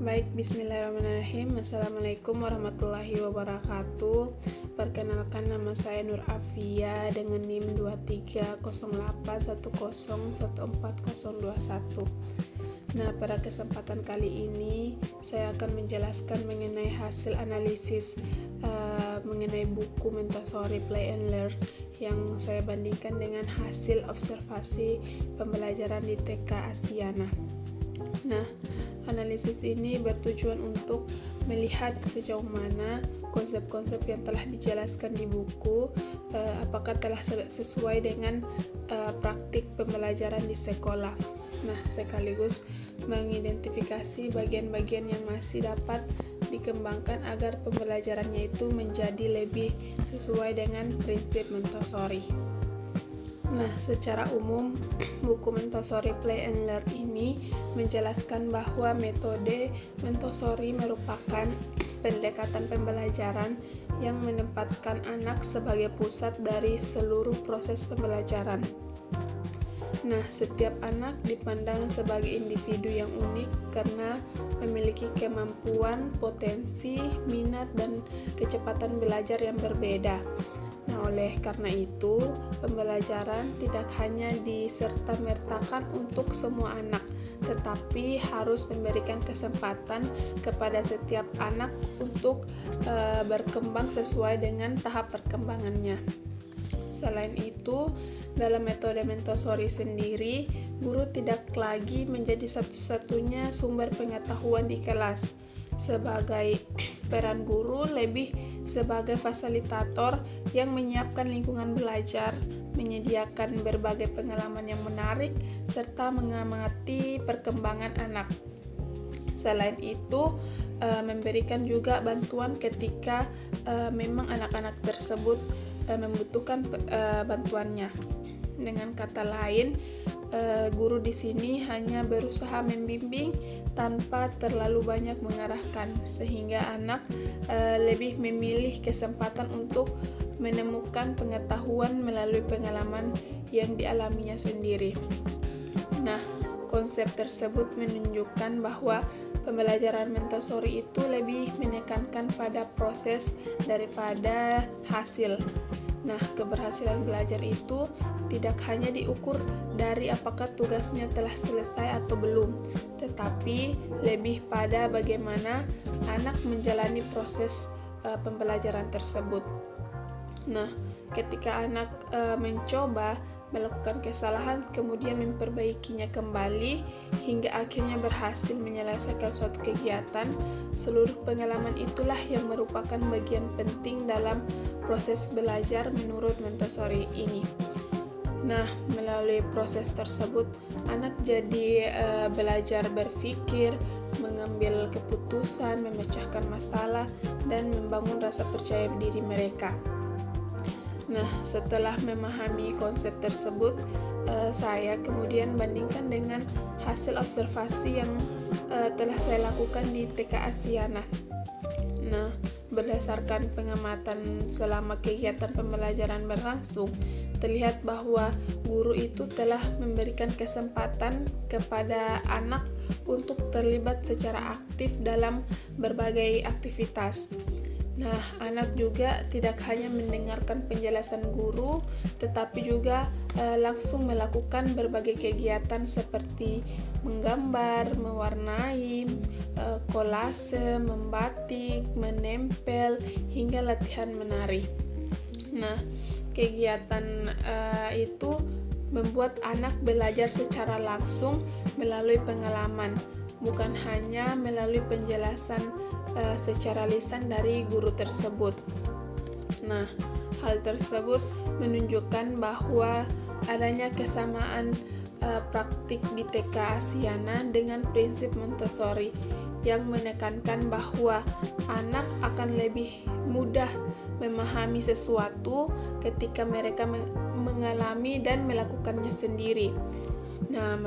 Baik, bismillahirrahmanirrahim. Assalamualaikum warahmatullahi wabarakatuh. Perkenalkan, nama saya Nur Afia dengan NIM 2308101401. Nah, pada kesempatan kali ini saya akan menjelaskan mengenai hasil analisis mengenai buku Montessori Play and Learn yang saya bandingkan dengan hasil observasi pembelajaran di TK Asiana. Nah, analisis ini bertujuan untuk melihat sejauh mana konsep-konsep yang telah dijelaskan di buku apakah telah sesuai dengan praktik pembelajaran di sekolah. Nah, sekaligus mengidentifikasi bagian-bagian yang masih dapat dikembangkan agar pembelajarannya itu menjadi lebih sesuai dengan prinsip Montessori. Nah, secara umum, buku Montessori Play and Learn ini menjelaskan bahwa metode Montessori merupakan pendekatan pembelajaran yang menempatkan anak sebagai pusat dari seluruh proses pembelajaran. Nah, setiap anak dipandang sebagai individu yang unik karena memiliki kemampuan, potensi, minat, dan kecepatan belajar yang berbeda. Nah, oleh karena itu, pembelajaran tidak hanya diserta-mertakan untuk semua anak, tetapi harus memberikan kesempatan kepada setiap anak untuk berkembang sesuai dengan tahap perkembangannya. Selain itu, dalam metode Montessori sendiri, guru tidak lagi menjadi satu-satunya sumber pengetahuan di kelas. Sebagai peran guru lebih sebagai fasilitator yang menyiapkan lingkungan belajar, menyediakan berbagai pengalaman yang menarik, serta mengamati perkembangan anak. Selain itu, memberikan juga bantuan ketika memang anak-anak tersebut membutuhkan bantuannya. Dengan kata lain, guru di sini hanya berusaha membimbing tanpa terlalu banyak mengarahkan, sehingga anak lebih memilih kesempatan untuk menemukan pengetahuan melalui pengalaman yang dialaminya sendiri. Nah, konsep tersebut menunjukkan bahwa pembelajaran Montessori itu lebih menekankan pada proses daripada hasil. Nah, keberhasilan belajar itu tidak hanya diukur dari apakah tugasnya telah selesai atau belum, tetapi lebih pada bagaimana anak menjalani proses pembelajaran tersebut. Nah, ketika anak mencoba melakukan kesalahan, kemudian memperbaikinya kembali hingga akhirnya berhasil menyelesaikan suatu kegiatan, seluruh pengalaman itulah yang merupakan bagian penting dalam proses belajar menurut Montessori ini. Nah, melalui proses tersebut, anak jadi belajar berpikir, mengambil keputusan, memecahkan masalah, dan membangun rasa percaya diri mereka. Nah, setelah memahami konsep tersebut, saya kemudian bandingkan dengan hasil observasi yang telah saya lakukan di TK Asiana. Nah, berdasarkan pengamatan selama kegiatan pembelajaran berlangsung, terlihat bahwa guru itu telah memberikan kesempatan kepada anak untuk terlibat secara aktif dalam berbagai aktivitas. Nah, anak juga tidak hanya mendengarkan penjelasan guru, tetapi juga langsung melakukan berbagai kegiatan seperti menggambar, mewarnai, kolase, membatik, menempel, hingga latihan menari. Nah, kegiatan itu membuat anak belajar secara langsung melalui pengalaman, bukan hanya melalui penjelasan secara lisan dari guru tersebut. Nah, hal tersebut menunjukkan bahwa adanya kesamaan praktik di TK Asiana dengan prinsip Montessori yang menekankan bahwa anak akan lebih mudah memahami sesuatu ketika mereka mengalami dan melakukannya sendiri. Nah,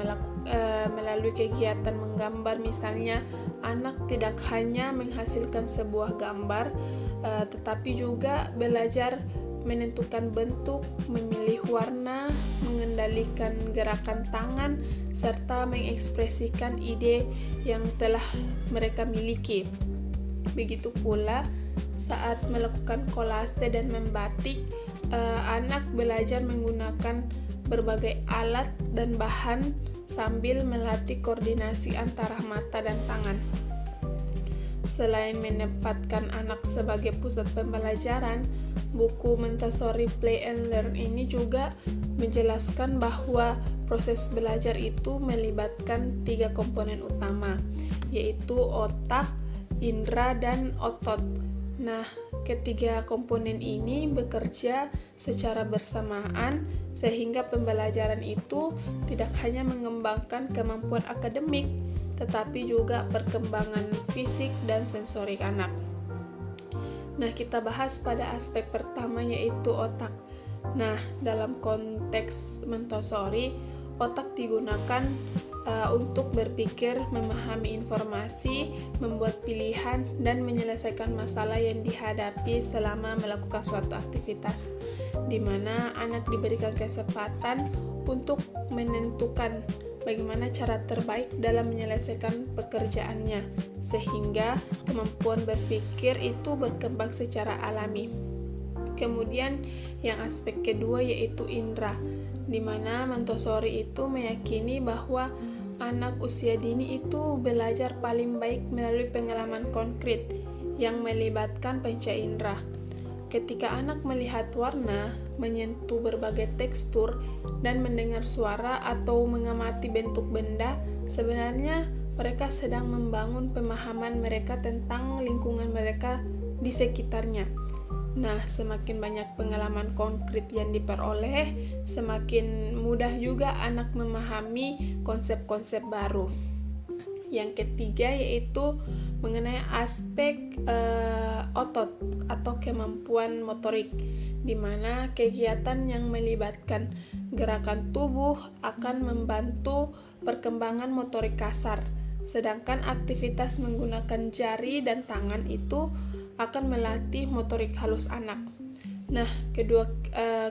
melalui kegiatan menggambar misalnya, anak tidak hanya menghasilkan sebuah gambar, tetapi juga belajar menentukan bentuk, memilih warna, mengendalikan gerakan tangan, serta mengekspresikan ide yang telah mereka miliki. Begitu pula saat melakukan kolase dan membatik, anak belajar menggunakan berbagai alat dan bahan sambil melatih koordinasi antara mata dan tangan. Selain menempatkan anak sebagai pusat pembelajaran, buku Montessori Play and Learn ini juga menjelaskan bahwa proses belajar itu melibatkan 3 komponen utama, yaitu otak, indera, dan otot. Nah, ketiga komponen ini bekerja secara bersamaan sehingga pembelajaran itu tidak hanya mengembangkan kemampuan akademik, tetapi juga perkembangan fisik dan sensorik anak. Nah, kita bahas pada aspek pertama, yaitu otak. Nah, dalam konteks Montessori, otak digunakan untuk berpikir, memahami informasi, membuat pilihan, dan menyelesaikan masalah yang dihadapi selama melakukan suatu aktivitas, di mana anak diberikan kesempatan untuk menentukan bagaimana cara terbaik dalam menyelesaikan pekerjaannya, sehingga kemampuan berpikir itu berkembang secara alami. Kemudian yang aspek kedua yaitu indera, di mana Montessori itu meyakini bahwa anak usia dini itu belajar paling baik melalui pengalaman konkret yang melibatkan panca indera. Ketika anak melihat warna, menyentuh berbagai tekstur, dan mendengar suara atau mengamati bentuk benda, sebenarnya mereka sedang membangun pemahaman mereka tentang lingkungan mereka di sekitarnya. Nah, semakin banyak pengalaman konkret yang diperoleh, semakin mudah juga anak memahami konsep-konsep baru. Yang ketiga yaitu mengenai aspek otot atau kemampuan motorik, di mana kegiatan yang melibatkan gerakan tubuh akan membantu perkembangan motorik kasar, sedangkan aktivitas menggunakan jari dan tangan itu akan melatih motorik halus anak. Nah, kedua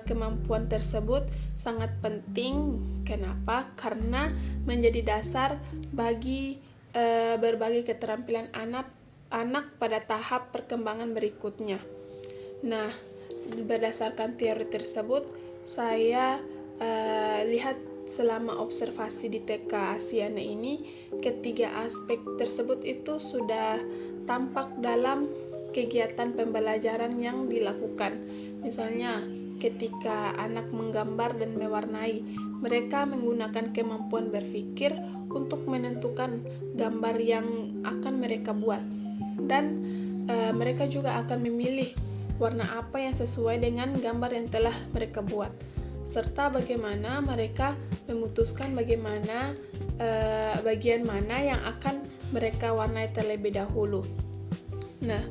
kemampuan tersebut sangat penting. Kenapa? Karena menjadi dasar bagi berbagai keterampilan anak pada tahap perkembangan berikutnya. Nah, berdasarkan teori tersebut, saya lihat selama observasi di TK Asiana ini, ketiga aspek tersebut itu sudah tampak dalam kegiatan pembelajaran yang dilakukan. Misalnya, ketika anak menggambar dan mewarnai, mereka menggunakan kemampuan berpikir untuk menentukan gambar yang akan mereka buat. Dan mereka juga akan memilih warna apa yang sesuai dengan gambar yang telah mereka buat, serta bagaimana mereka memutuskan bagaimana bagian mana yang akan mereka warnai terlebih dahulu. Nah,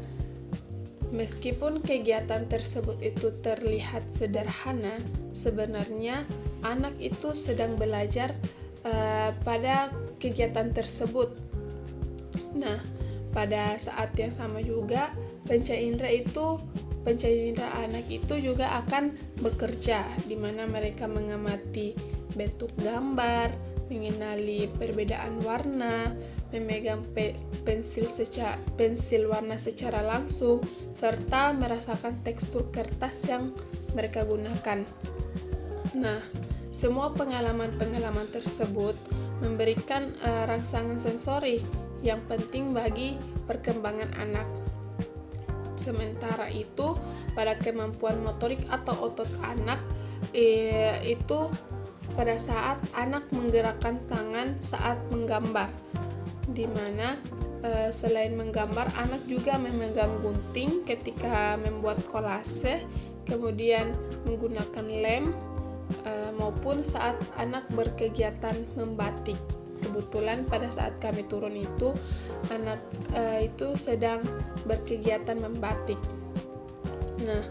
meskipun kegiatan tersebut itu terlihat sederhana, sebenarnya anak itu sedang belajar pada kegiatan tersebut. Nah, pada saat yang sama juga panca indera anak itu juga akan bekerja, di mana mereka mengamati bentuk gambar, mengenali perbedaan warna, memegang pensil warna secara langsung, serta merasakan tekstur kertas yang mereka gunakan. Nah, semua pengalaman-pengalaman tersebut memberikan rangsangan sensori yang penting bagi perkembangan anak. Sementara itu, pada kemampuan motorik atau otot anak, itu pada saat anak menggerakkan tangan saat menggambar, di mana selain menggambar, anak juga memegang gunting ketika membuat kolase, kemudian menggunakan lem, maupun saat anak berkegiatan membatik. Kebetulan pada saat kami turun itu, anak itu sedang berkegiatan membatik. Nah,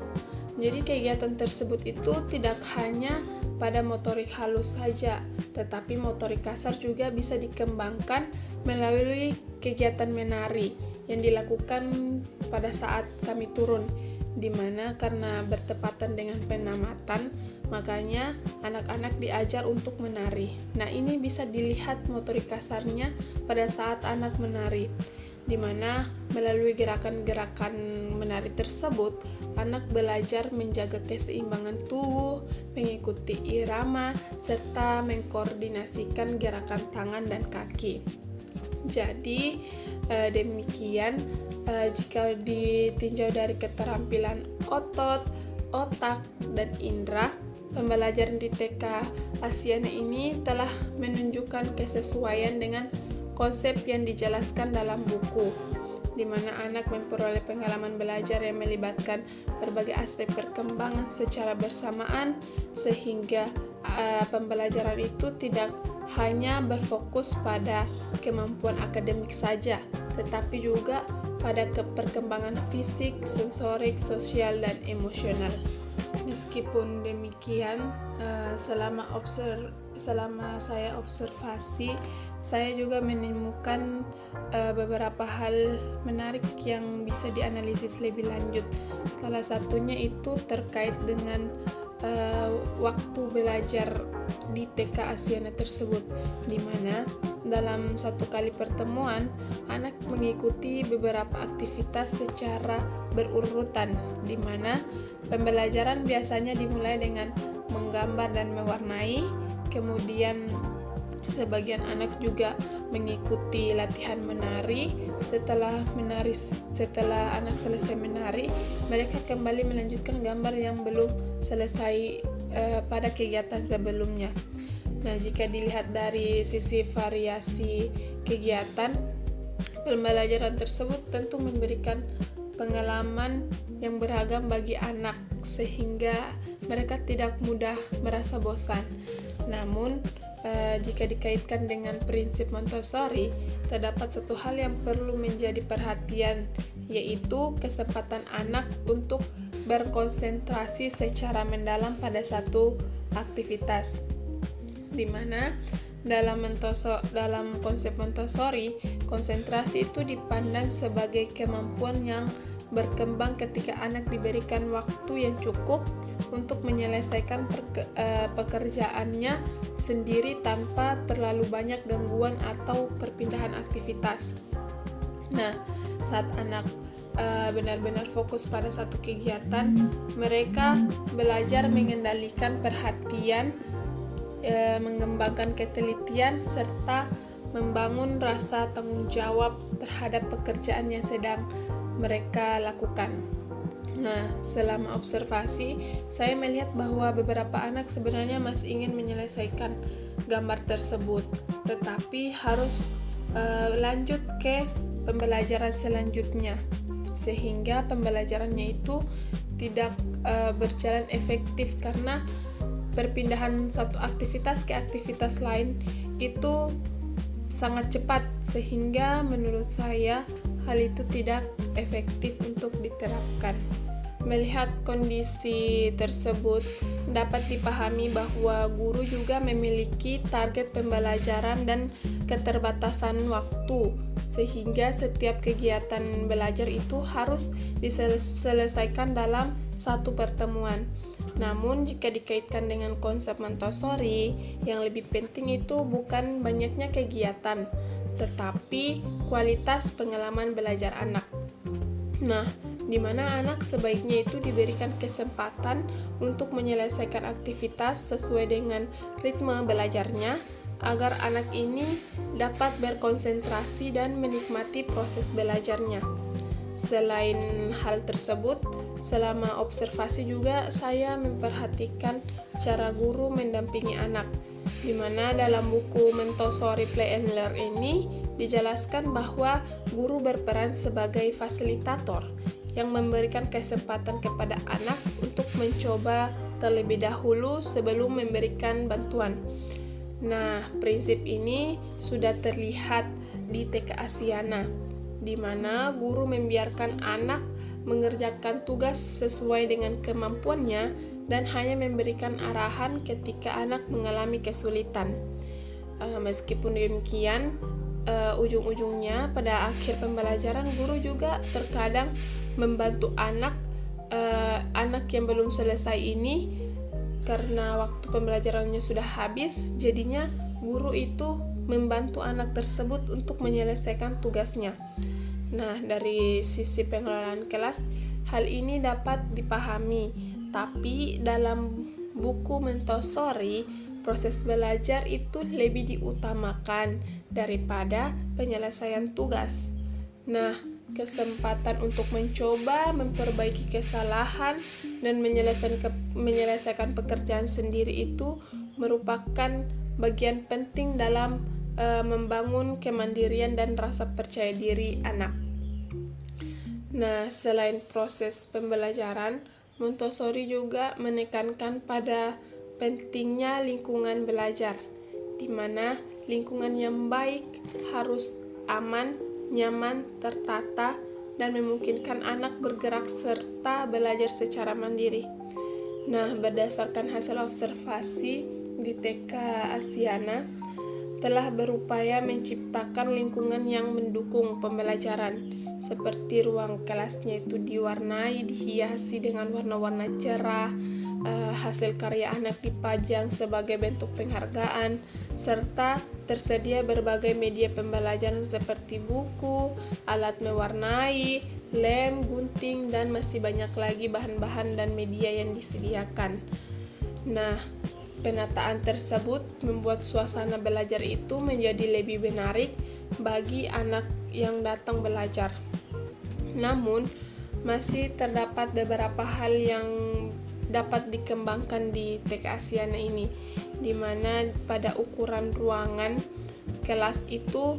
jadi kegiatan tersebut itu tidak hanya pada motorik halus saja, tetapi motorik kasar juga bisa dikembangkan melalui kegiatan menari yang dilakukan pada saat kami turun, di mana karena bertepatan dengan penamatan, makanya anak-anak diajar untuk menari. Nah, ini bisa dilihat motorik kasarnya pada saat anak menari, di mana melalui gerakan-gerakan menari tersebut, anak belajar menjaga keseimbangan tubuh, mengikuti irama, serta mengkoordinasikan gerakan tangan dan kaki. Jadi, demikian jika ditinjau dari keterampilan otot, otak, dan indera, pembelajaran di TK Asiana ini telah menunjukkan kesesuaian dengan konsep yang dijelaskan dalam buku, di mana anak memperoleh pengalaman belajar yang melibatkan berbagai aspek perkembangan secara bersamaan, sehingga pembelajaran itu tidak hanya berfokus pada kemampuan akademik saja, tetapi juga pada perkembangan fisik, sensorik, sosial, dan emosional. Meskipun demikian, selama saya observasi, saya juga menemukan beberapa hal menarik yang bisa dianalisis lebih lanjut. Salah satunya itu terkait dengan waktu belajar di TK Asiana tersebut, di mana dalam satu kali pertemuan anak mengikuti beberapa aktivitas secara berurutan, di mana pembelajaran biasanya dimulai dengan menggambar dan mewarnai, kemudian sebagian anak juga mengikuti latihan menari. Setelah anak selesai menari, mereka kembali melanjutkan gambar yang belum selesai pada kegiatan sebelumnya. Nah, jika dilihat dari sisi variasi kegiatan, pembelajaran tersebut tentu memberikan pengalaman yang beragam bagi anak, sehingga mereka tidak mudah merasa bosan. Namun, jika dikaitkan dengan prinsip Montessori, terdapat satu hal yang perlu menjadi perhatian, yaitu kesempatan anak untuk berkonsentrasi secara mendalam pada satu aktivitas, di mana dalam konsep Montessori, konsentrasi itu dipandang sebagai kemampuan yang berkembang ketika anak diberikan waktu yang cukup untuk menyelesaikan pekerjaannya sendiri tanpa terlalu banyak gangguan atau perpindahan aktivitas. Nah, saat anak benar-benar fokus pada satu kegiatan, mereka belajar mengendalikan perhatian, mengembangkan ketelitian, serta membangun rasa tanggung jawab terhadap pekerjaan yang sedang mereka lakukan. Nah, selama observasi, saya melihat bahwa beberapa anak sebenarnya masih ingin menyelesaikan gambar tersebut, tetapi harus lanjut ke pembelajaran selanjutnya, sehingga pembelajarannya itu tidak berjalan efektif karena perpindahan satu aktivitas ke aktivitas lain itu sangat cepat, sehingga menurut saya hal itu tidak efektif untuk diterapkan. Melihat kondisi tersebut, dapat dipahami bahwa guru juga memiliki target pembelajaran dan keterbatasan waktu, sehingga setiap kegiatan belajar itu harus diselesaikan dalam satu pertemuan. Namun, jika dikaitkan dengan konsep Montessori, yang lebih penting itu bukan banyaknya kegiatan, tetapi kualitas pengalaman belajar anak. Nah, di mana anak sebaiknya itu diberikan kesempatan untuk menyelesaikan aktivitas sesuai dengan ritme belajarnya, agar anak ini dapat berkonsentrasi dan menikmati proses belajarnya. Selain hal tersebut, selama observasi juga saya memperhatikan cara guru mendampingi anak, di mana dalam buku Montessori Play and Learn ini dijelaskan bahwa guru berperan sebagai fasilitator yang memberikan kesempatan kepada anak untuk mencoba terlebih dahulu sebelum memberikan bantuan. Nah, prinsip ini sudah terlihat di TK Asiana, di mana guru membiarkan anak mengerjakan tugas sesuai dengan kemampuannya dan hanya memberikan arahan ketika anak mengalami kesulitan. Meskipun demikian, ujung-ujungnya pada akhir pembelajaran guru juga terkadang membantu anak anak yang belum selesai ini, karena waktu pembelajarannya sudah habis, jadinya guru itu membantu anak tersebut untuk menyelesaikan tugasnya. Nah, dari sisi pengelolaan kelas, hal ini dapat dipahami, tapi dalam buku Montessori, proses belajar itu lebih diutamakan daripada penyelesaian tugas. Nah, kesempatan untuk mencoba memperbaiki kesalahan dan menyelesaikan pekerjaan sendiri itu merupakan bagian penting dalam membangun kemandirian dan rasa percaya diri anak. Nah, selain proses pembelajaran, Montessori juga menekankan pada pentingnya lingkungan belajar, di mana lingkungan yang baik harus aman, nyaman, tertata, dan memungkinkan anak bergerak serta belajar secara mandiri. Nah, berdasarkan hasil observasi di TK Asiana, telah berupaya menciptakan lingkungan yang mendukung pembelajaran, seperti ruang kelasnya itu diwarnai, dihiasi dengan warna-warna cerah, hasil karya anak dipajang sebagai bentuk penghargaan, serta tersedia berbagai media pembelajaran seperti buku, alat mewarnai, lem, gunting, dan masih banyak lagi bahan-bahan dan media yang disediakan. Nah, penataan tersebut membuat suasana belajar itu menjadi lebih menarik bagi anak yang datang belajar. Namun, masih terdapat beberapa hal yang dapat dikembangkan di TK Asiana ini, di mana pada ukuran ruangan kelas itu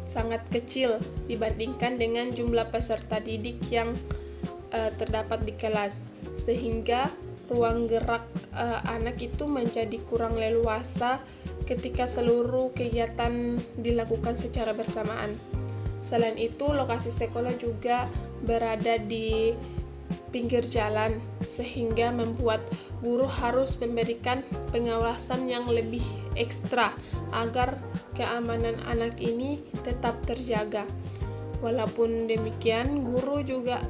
sangat kecil dibandingkan dengan jumlah peserta didik yang terdapat di kelas, sehingga ruang gerak anak itu menjadi kurang leluasa ketika seluruh kegiatan dilakukan secara bersamaan. Selain itu, lokasi sekolah juga berada di pinggir jalan, sehingga membuat guru harus memberikan pengawasan yang lebih ekstra agar keamanan anak ini tetap terjaga. Walaupun demikian, guru juga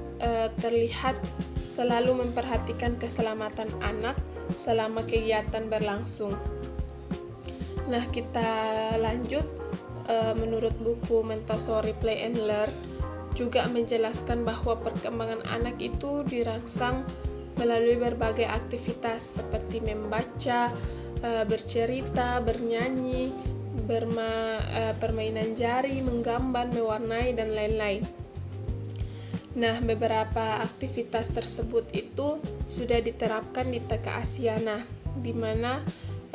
terlihat selalu memperhatikan keselamatan anak selama kegiatan berlangsung. Nah, kita lanjut. Menurut buku Montessori Play and Learn juga menjelaskan bahwa perkembangan anak itu dirangsang melalui berbagai aktivitas seperti membaca, bercerita, bernyanyi, permainan jari, menggambar, mewarnai, dan lain-lain. Nah, beberapa aktivitas tersebut itu sudah diterapkan di TK Asiana, di mana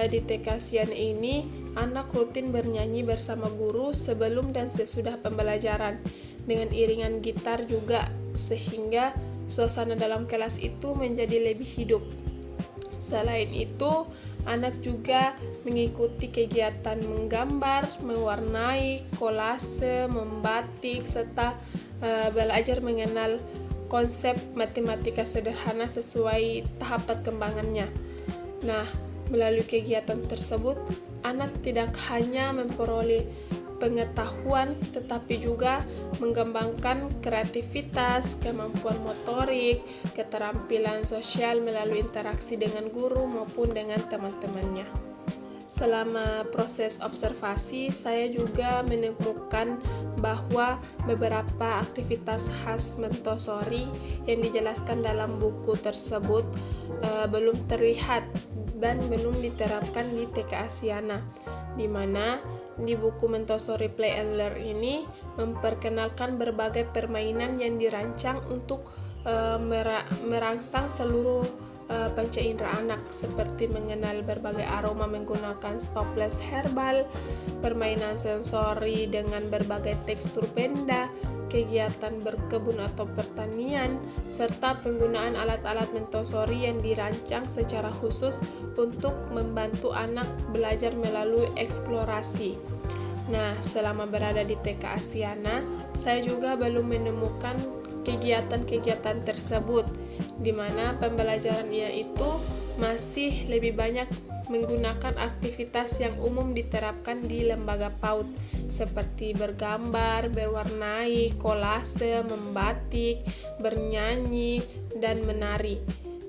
di TK Asiana ini anak rutin bernyanyi bersama guru sebelum dan sesudah pembelajaran dengan iringan gitar juga, sehingga suasana dalam kelas itu menjadi lebih hidup. Selain itu, anak juga mengikuti kegiatan menggambar, mewarnai, kolase, membatik, serta belajar mengenal konsep matematika sederhana sesuai tahap perkembangannya. Nah, melalui kegiatan tersebut, anak tidak hanya memperoleh pengetahuan, tetapi juga mengembangkan kreativitas, kemampuan motorik, keterampilan sosial melalui interaksi dengan guru maupun dengan teman-temannya. Selama proses observasi, saya juga menemukan bahwa beberapa aktivitas khas Montessori yang dijelaskan dalam buku tersebut belum terlihat dan belum diterapkan di TK Asiana, di mana di buku Montessori Play and Learn ini memperkenalkan berbagai permainan yang dirancang untuk merangsang seluruh panca indera anak, seperti mengenal berbagai aroma menggunakan stopless herbal, permainan sensori dengan berbagai tekstur benda, kegiatan berkebun atau pertanian, serta penggunaan alat-alat Montessori yang dirancang secara khusus untuk membantu anak belajar melalui eksplorasi. Nah, selama berada di TK Asiana, saya juga belum menemukan kegiatan-kegiatan tersebut, di mana pembelajarannya itu masih lebih banyak menggunakan aktivitas yang umum diterapkan di lembaga PAUD seperti bergambar, berwarnai, kolase, membatik, bernyanyi, dan menari.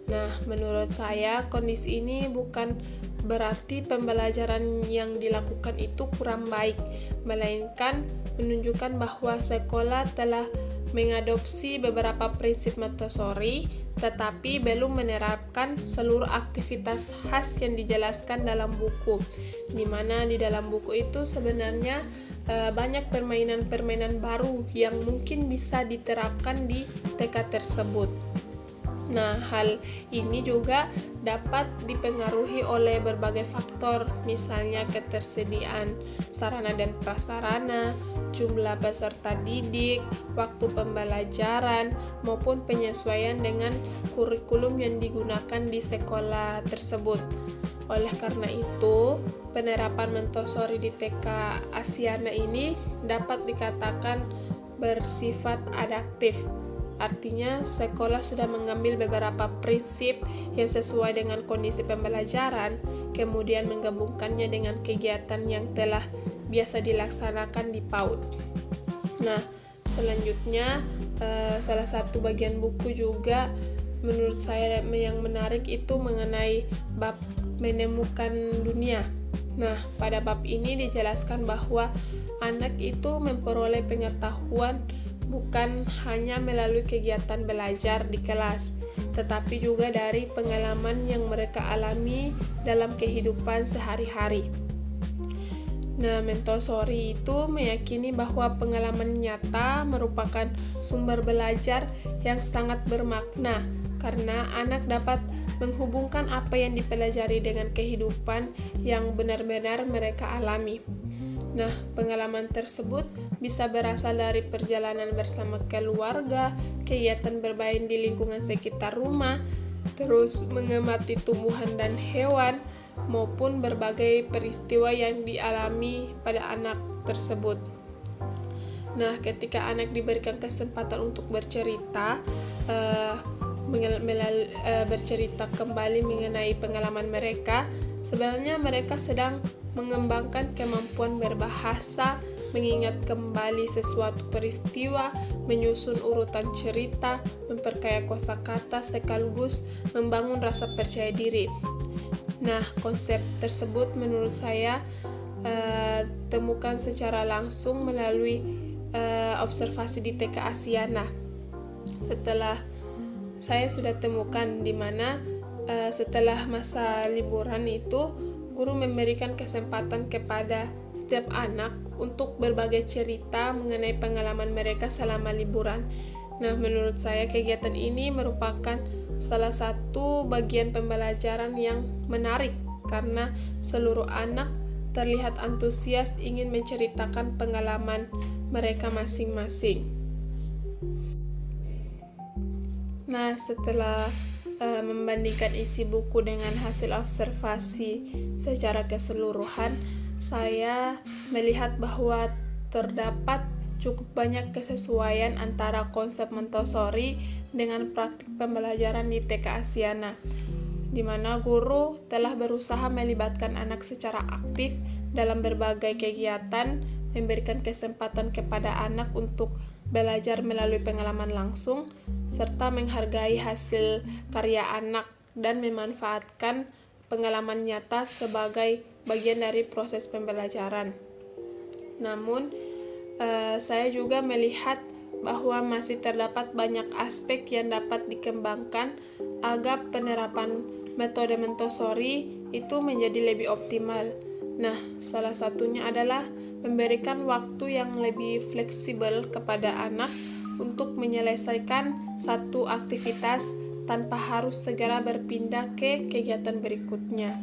Nah, menurut saya kondisi ini bukan berarti pembelajaran yang dilakukan itu kurang baik, melainkan menunjukkan bahwa sekolah telah mengadopsi beberapa prinsip Montessori, tetapi belum menerapkan seluruh aktivitas khas yang dijelaskan dalam buku, di mana di dalam buku itu sebenarnya banyak permainan-permainan baru yang mungkin bisa diterapkan di TK tersebut. Nah, hal ini juga dapat dipengaruhi oleh berbagai faktor, misalnya ketersediaan sarana dan prasarana, jumlah peserta didik, waktu pembelajaran, maupun penyesuaian dengan kurikulum yang digunakan di sekolah tersebut. Oleh karena itu, penerapan Montessori di TK Asiana ini dapat dikatakan bersifat adaptif. Artinya, sekolah sudah mengambil beberapa prinsip yang sesuai dengan kondisi pembelajaran, kemudian menggabungkannya dengan kegiatan yang telah biasa dilaksanakan di PAUD. Nah, selanjutnya salah satu bagian buku juga menurut saya yang menarik itu mengenai bab menemukan dunia. Nah, pada bab ini dijelaskan bahwa anak itu memperoleh pengetahuan bukan hanya melalui kegiatan belajar di kelas, tetapi juga dari pengalaman yang mereka alami dalam kehidupan sehari-hari. Nah, Montessori itu meyakini bahwa pengalaman nyata merupakan sumber belajar yang sangat bermakna karena anak dapat menghubungkan apa yang dipelajari dengan kehidupan yang benar-benar mereka alami. Nah, pengalaman tersebut bisa berasal dari perjalanan bersama keluarga, kegiatan bermain di lingkungan sekitar rumah, terus mengamati tumbuhan dan hewan, maupun berbagai peristiwa yang dialami pada anak tersebut. Nah, ketika anak diberikan kesempatan untuk bercerita, bercerita kembali mengenai pengalaman mereka, sebenarnya mereka sedang mengembangkan kemampuan berbahasa, mengingat kembali sesuatu peristiwa, menyusun urutan cerita, memperkaya kosakata sekaligus membangun rasa percaya diri. Nah, konsep tersebut menurut saya temukan secara langsung melalui observasi di TK Asiana. Setelah saya sudah temukan di mana setelah masa liburan itu guru memberikan kesempatan kepada setiap anak untuk berbagai cerita mengenai pengalaman mereka selama liburan. Nah, menurut saya kegiatan ini merupakan salah satu bagian pembelajaran yang menarik karena seluruh anak terlihat antusias ingin menceritakan pengalaman mereka masing-masing. Nah, setelah membandingkan isi buku dengan hasil observasi secara keseluruhan, saya melihat bahwa terdapat cukup banyak kesesuaian antara konsep Montessori dengan praktik pembelajaran di TK Asiana, di mana guru telah berusaha melibatkan anak secara aktif dalam berbagai kegiatan, memberikan kesempatan kepada anak untuk belajar melalui pengalaman langsung, serta menghargai hasil karya anak dan memanfaatkan pengalaman nyata sebagai bagian dari proses pembelajaran. Namun, saya juga melihat bahwa masih terdapat banyak aspek yang dapat dikembangkan agar penerapan metode Montessori itu menjadi lebih optimal. Nah, salah satunya adalah memberikan waktu yang lebih fleksibel kepada anak untuk menyelesaikan satu aktivitas tanpa harus segera berpindah ke kegiatan berikutnya.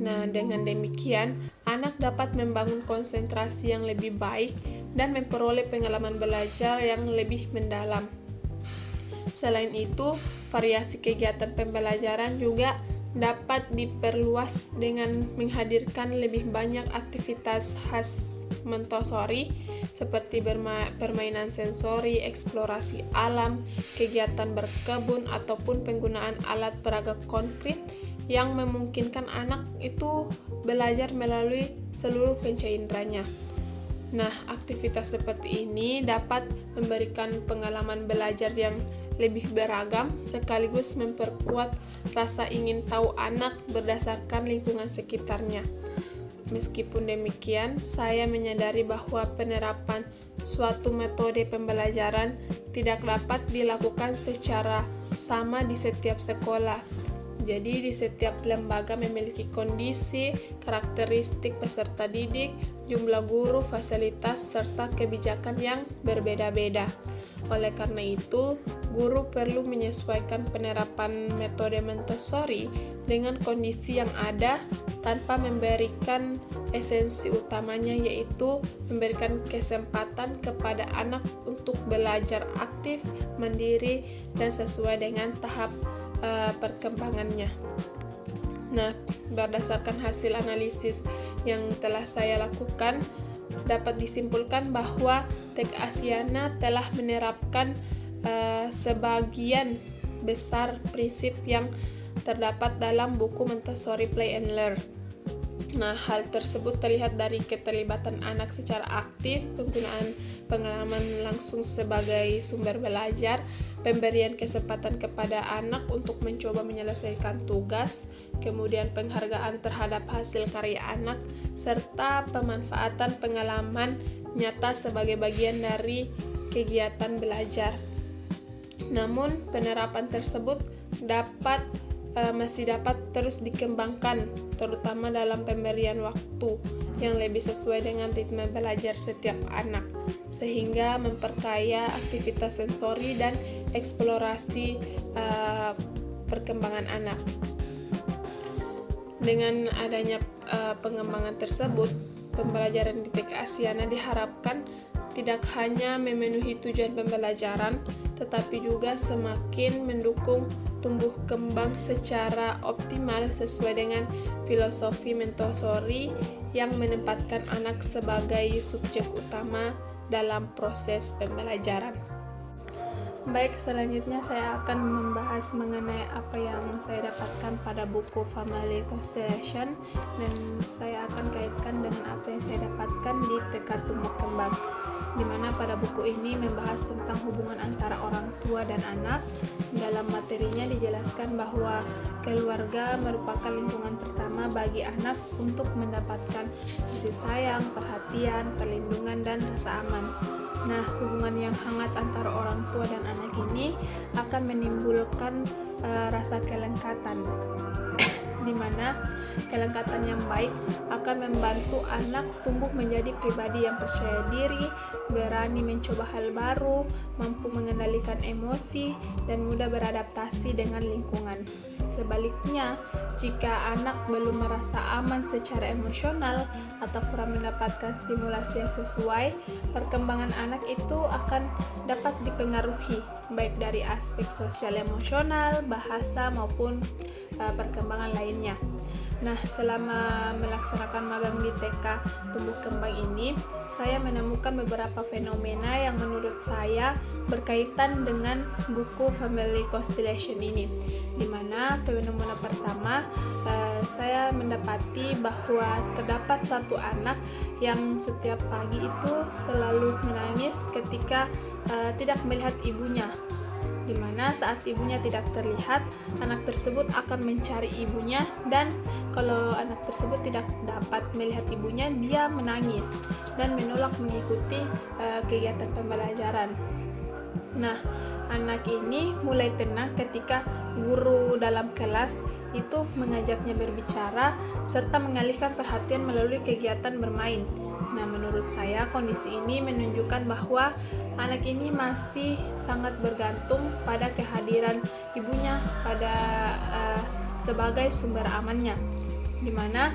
Nah, dengan demikian, anak dapat membangun konsentrasi yang lebih baik dan memperoleh pengalaman belajar yang lebih mendalam. Selain itu, variasi kegiatan pembelajaran juga dapat diperluas dengan menghadirkan lebih banyak aktivitas khas Montessori seperti permainan sensori, eksplorasi alam, kegiatan berkebun, ataupun penggunaan alat peraga konkret yang memungkinkan anak itu belajar melalui seluruh panca inderanya. Nah, aktivitas seperti ini dapat memberikan pengalaman belajar yang lebih beragam sekaligus memperkuat rasa ingin tahu anak berdasarkan lingkungan sekitarnya. Meskipun demikian, saya menyadari bahwa penerapan suatu metode pembelajaran tidak dapat dilakukan secara sama di setiap sekolah. Jadi, di setiap lembaga memiliki kondisi, karakteristik peserta didik, jumlah guru, fasilitas, serta kebijakan yang berbeda-beda. Oleh karena itu, guru perlu menyesuaikan penerapan metode Montessori dengan kondisi yang ada tanpa memberikan esensi utamanya, yaitu memberikan kesempatan kepada anak untuk belajar aktif, mandiri, dan sesuai dengan tahap perkembangannya. Nah, berdasarkan hasil analisis yang telah saya lakukan, dapat disimpulkan bahwa TK Asiana telah menerapkan sebagian besar prinsip yang terdapat dalam buku Montessori Play and Learn. Nah, hal tersebut terlihat dari keterlibatan anak secara aktif, penggunaan pengalaman langsung sebagai sumber belajar, pemberian kesempatan kepada anak untuk mencoba menyelesaikan tugas, kemudian penghargaan terhadap hasil karya anak, serta pemanfaatan pengalaman nyata sebagai bagian dari kegiatan belajar. Namun, penerapan tersebut masih dapat terus dikembangkan, terutama dalam pemberian waktu yang lebih sesuai dengan ritme belajar setiap anak, sehingga memperkaya aktivitas sensori dan eksplorasi perkembangan anak. Dengan adanya pengembangan tersebut, pembelajaran di TK Asiana diharapkan tidak hanya memenuhi tujuan pembelajaran, tetapi juga semakin mendukung tumbuh kembang secara optimal sesuai dengan filosofi Montessori yang menempatkan anak sebagai subjek utama dalam proses pembelajaran. Baik, selanjutnya saya akan membahas mengenai apa yang saya dapatkan pada buku Family Constellation, dan saya akan kaitkan dengan apa yang saya dapatkan di TK Tumbuh Kembang, di mana pada buku ini membahas tentang hubungan antara orang tua dan anak. Dalam materinya dijelaskan bahwa keluarga merupakan lingkungan pertama bagi anak untuk mendapatkan kasih sayang, perhatian, perlindungan, dan rasa aman. Nah, hubungan yang hangat antara orang tua dan anak ini akan menimbulkan rasa kelengkatan, di mana kelengkatan yang baik akan membantu anak tumbuh menjadi pribadi yang percaya diri, berani mencoba hal baru, mampu mengendalikan emosi, dan mudah beradaptasi dengan lingkungan. Sebaliknya, jika anak belum merasa aman secara emosional atau kurang mendapatkan stimulasi yang sesuai, perkembangan anak itu akan dapat dipengaruhi baik dari aspek sosial emosional, bahasa, maupun perkembangan lainnya. Nah, selama melaksanakan magang di TK Tumbuh Kembang ini, saya menemukan beberapa fenomena yang menurut saya berkaitan dengan buku Family Constellation ini, di mana fenomena pertama, saya mendapati bahwa terdapat satu anak yang setiap pagi itu selalu menangis ketika tidak melihat ibunya, di mana saat ibunya tidak terlihat, anak tersebut akan mencari ibunya, dan kalau anak tersebut tidak dapat melihat ibunya, dia menangis dan menolak mengikuti kegiatan pembelajaran. Nah, anak ini mulai tenang ketika guru dalam kelas itu mengajaknya berbicara serta mengalihkan perhatian melalui kegiatan bermain. Nah, menurut saya kondisi ini menunjukkan bahwa anak ini masih sangat bergantung pada kehadiran ibunya sebagai sumber amannya, di mana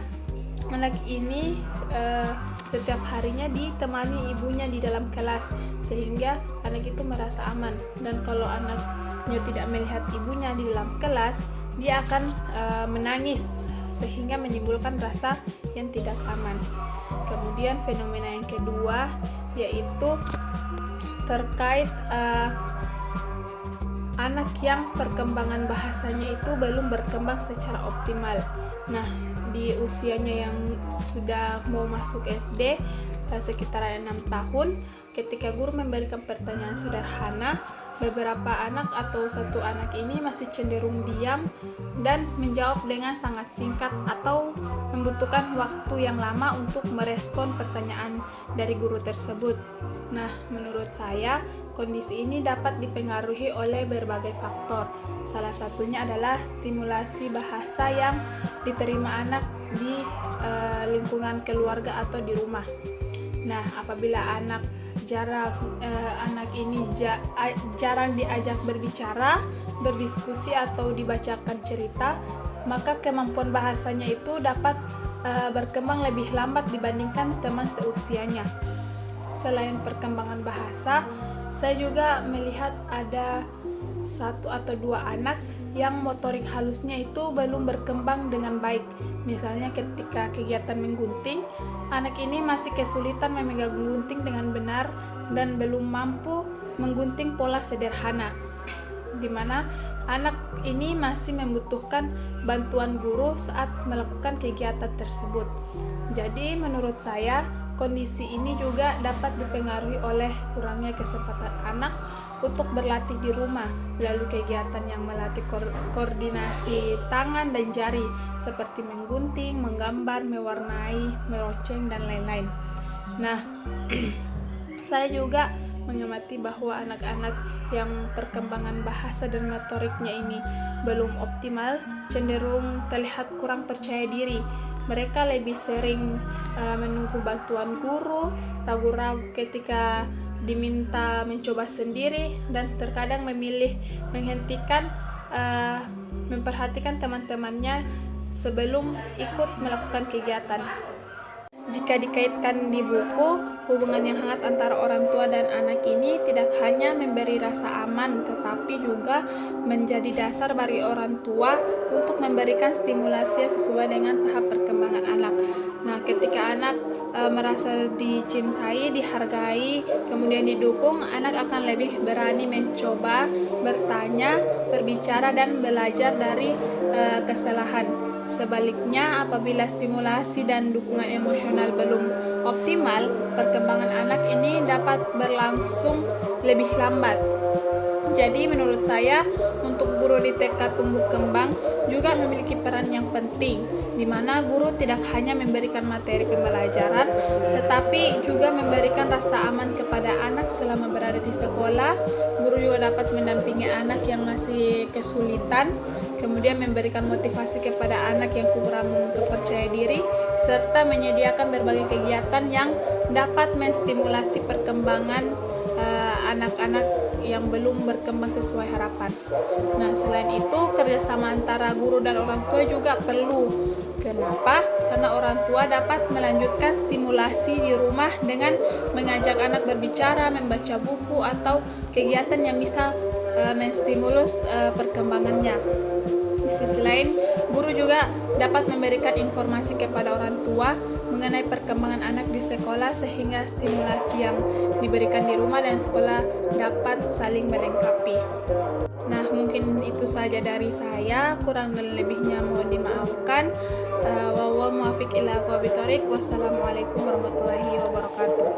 anak ini setiap harinya ditemani ibunya di dalam kelas, sehingga anak itu merasa aman. Dan kalau anaknya tidak melihat ibunya di dalam kelas, dia akan menangis sehingga menimbulkan rasa yang tidak aman. Kemudian fenomena yang kedua yaitu terkait anak yang perkembangan bahasanya itu belum berkembang secara optimal. Nah, di usianya yang sudah mau masuk SD, sekitar 6 tahun, ketika guru memberikan pertanyaan sederhana, beberapa anak atau satu anak ini masih cenderung diam dan menjawab dengan sangat singkat atau membutuhkan waktu yang lama untuk merespon pertanyaan dari guru tersebut. Nah, menurut saya, kondisi ini dapat dipengaruhi oleh berbagai faktor. Salah satunya adalah stimulasi bahasa yang diterima anak di lingkungan keluarga atau di rumah. Nah, apabila anak ini jarang diajak berbicara, berdiskusi atau dibacakan cerita, maka kemampuan bahasanya itu dapat berkembang lebih lambat dibandingkan teman seusianya. Selain perkembangan bahasa, saya juga melihat ada 1 atau 2 anak yang motorik halusnya itu belum berkembang dengan baik. Misalnya ketika kegiatan menggunting, anak ini masih kesulitan memegang gunting dengan benar dan belum mampu menggunting pola sederhana, di mana anak ini masih membutuhkan bantuan guru saat melakukan kegiatan tersebut. Jadi menurut saya, kondisi ini juga dapat dipengaruhi oleh kurangnya kesempatan anak untuk berlatih di rumah melalui kegiatan yang melatih koordinasi tangan dan jari seperti menggunting, menggambar, mewarnai, meroceng, dan lain-lain. Nah, saya juga mengamati bahwa anak-anak yang perkembangan bahasa dan motoriknya ini belum optimal cenderung terlihat kurang percaya diri. Mereka lebih sering menunggu bantuan guru, ragu-ragu ketika diminta mencoba sendiri, dan terkadang memilih menghentikan memperhatikan teman-temannya sebelum ikut melakukan kegiatan. Jika dikaitkan di buku, hubungan yang hangat antara orang tua dan anak ini tidak hanya memberi rasa aman, tetapi juga menjadi dasar bagi orang tua untuk memberikan stimulasi yang sesuai dengan tahap perkembangan anak. Nah, ketika anak merasa dicintai, dihargai, kemudian didukung, anak akan lebih berani mencoba, bertanya, berbicara, dan belajar dari kesalahan. Sebaliknya, apabila stimulasi dan dukungan emosional belum optimal, perkembangan anak ini dapat berlangsung lebih lambat. Jadi menurut saya, untuk guru di TK tumbuh kembang juga memiliki peran yang penting, di mana guru tidak hanya memberikan materi pembelajaran, tetapi juga memberikan rasa aman kepada anak selama berada di sekolah. Guru juga dapat mendampingi anak yang masih kesulitan, kemudian memberikan motivasi kepada anak yang kurang percaya diri, serta menyediakan berbagai kegiatan yang dapat menstimulasi perkembangan anak-anak yang belum berkembang sesuai harapan. Nah, selain itu, kerjasama antara guru dan orang tua juga perlu. Kenapa? Karena orang tua dapat melanjutkan stimulasi di rumah dengan mengajak anak berbicara, membaca buku, atau kegiatan yang bisa menstimulus perkembangannya. Di sisi lain, guru juga dapat memberikan informasi kepada orang tua mengenai perkembangan anak di sekolah, sehingga stimulasi yang diberikan di rumah dan sekolah dapat saling melengkapi. Nah, mungkin itu saja dari saya, kurang dan lebihnya mohon dimaafkan. Wallahu muwaffiq ila aqwamit thoriq. Wassalamualaikum warahmatullahi wabarakatuh.